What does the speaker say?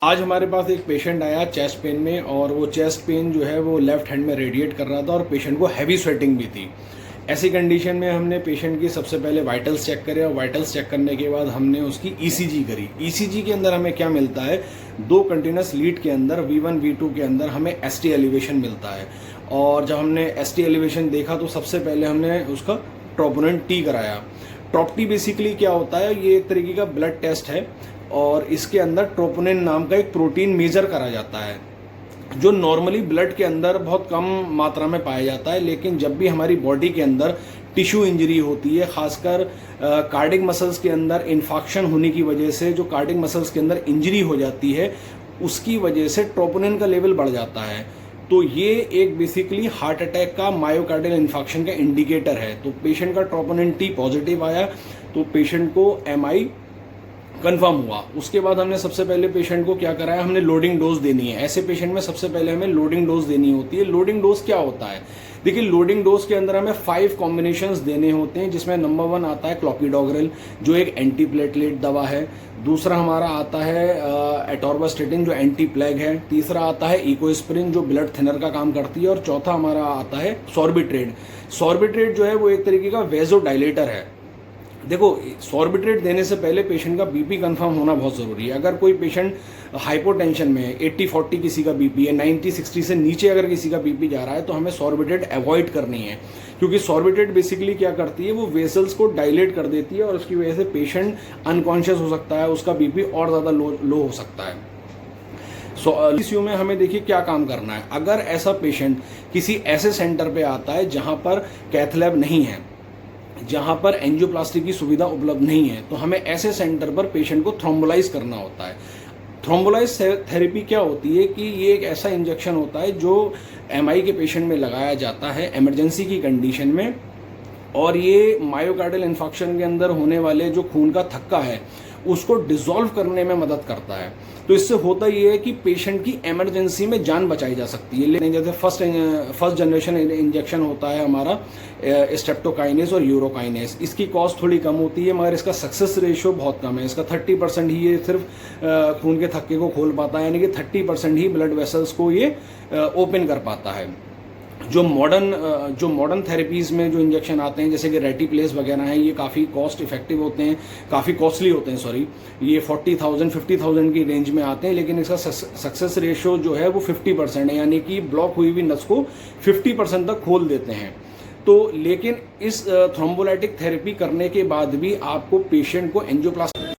आज हमारे पास एक पेशेंट आया चेस्ट पेन में, और वो चेस्ट पेन जो है वो लेफ्ट हैंड में रेडिएट कर रहा था और पेशेंट को हैवी स्वेटिंग भी थी। ऐसी कंडीशन में हमने पेशेंट की सबसे पहले वाइटल्स चेक करे, और वाइटल्स चेक करने के बाद हमने उसकी ईसीजी करी। ईसीजी के अंदर हमें क्या मिलता है, दो कंटिन्यूस लीड के अंदर V1 V2 के अंदर हमें ST एलिवेशन मिलता है। और जब हमने ST एलिवेशन देखा तो सबसे पहले हमने उसका ट्रोपोनिन T कराया। ट्रॉप टी बेसिकली क्या होता है, ये एक तरीके का ब्लड टेस्ट है और इसके अंदर ट्रोपोनिन नाम का एक प्रोटीन मेजर करा जाता है जो नॉर्मली ब्लड के अंदर बहुत कम मात्रा में पाया जाता है। लेकिन जब भी हमारी बॉडी के अंदर टिश्यू इंजरी होती है, खासकर कार्डिक मसल्स के अंदर इन्फेक्शन होने की वजह से जो कार्डिक मसल्स के अंदर इंजरी हो जाती है, उसकी वजह से ट्रोपोनिन का लेवल बढ़ जाता है। तो ये एक बेसिकली हार्ट अटैक का मायोकार्डियल इन्फेक्शन का इंडिकेटर है। तो पेशेंट का ट्रोपोनिन T पॉजिटिव आया तो पेशेंट को MI कंफर्म हुआ। उसके बाद हमने सबसे पहले पेशेंट को क्या कराया, हमने लोडिंग डोज देनी है। ऐसे पेशेंट में सबसे पहले हमें लोडिंग डोज देनी होती है। लोडिंग डोज क्या होता है, देखिए लोडिंग डोज के अंदर हमें 5 कॉम्बिनेशंस देने होते हैं, जिसमें नंबर 1 आता है क्लोपिडोग्रेल जो एक एंटी प्लेटलेट दवा है। दूसरा हमारा आता है एटोर्बास्टेटिन जो एंटी प्लेग है। तीसरा आता है इकोस्प्रिन जो ब्लड थिनर का काम करती है। और चौथा हमारा आता है सॉर्बिट्रेट। सॉर्बिट्रेट जो है वो एक तरीके का वेजोडाइलेटर है। देखो, सॉर्बिट्रेट देने से पहले पेशेंट का बीपी कंफर्म होना बहुत ज़रूरी है। अगर कोई पेशेंट हाइपोटेंशन में है, 80-40 किसी का बीपी है, 90-60 से नीचे अगर किसी का बीपी जा रहा है तो हमें सॉर्बिट्रेट अवॉइड करनी है, क्योंकि सॉर्बिट्रेट बेसिकली क्या करती है, वो वेसल्स को डायलेट कर देती है और उसकी वजह से पेशेंट अनकॉन्शियस हो सकता है, उसका बीपी और ज़्यादा लो हो सकता है। ICU में हमें देखिए क्या काम करना है। अगर ऐसा पेशेंट किसी ऐसे सेंटर पे आता है जहाँ पर कैथ लैब नहीं है, जहाँ पर एंजियोप्लास्टी की सुविधा उपलब्ध नहीं है, तो हमें ऐसे सेंटर पर पेशेंट को थ्रोम्बोलाइज करना होता है। थ्रोम्बोलाइज थेरेपी क्या होती है कि ये एक ऐसा इंजेक्शन होता है जो MI के पेशेंट में लगाया जाता है इमरजेंसी की कंडीशन में, और ये मायोकार्डियल इन्फेक्शन के अंदर होने वाले जो खून का थक्का है उसको डिसॉल्व करने में मदद करता है। तो इससे होता ये है कि पेशेंट की इमरजेंसी में जान बचाई जा सकती है। लेकिन जैसे फर्स्ट जनरेशन इंजेक्शन होता है हमारा स्ट्रेप्टोकाइनेस और यूरोकाइनेस, इसकी कॉस्ट थोड़ी कम होती है मगर इसका सक्सेस रेशियो बहुत कम है। इसका 30% ही ये सिर्फ खून के थक्के को खोल पाता है, यानी कि 30% ही ब्लड वेसल्स को ये ओपन कर पाता है। जो मॉडर्न थेरेपीज़ में जो इंजेक्शन आते हैं जैसे कि रेटिप्लेस वगैरह हैं, ये काफ़ी कॉस्ट इफेक्टिव होते हैं, काफ़ी कॉस्टली होते हैं, सॉरी, ये 40,000-50,000 की रेंज में आते हैं। लेकिन इसका सक्सेस रेशियो जो है वो 50% है, यानी कि ब्लॉक हुई हुई नस को 50% तक खोल देते हैं। तो लेकिन इस थ्रोम्बोलाइटिक थेरेपी करने के बाद भी आपको पेशेंट को एंजियोप्लास्टी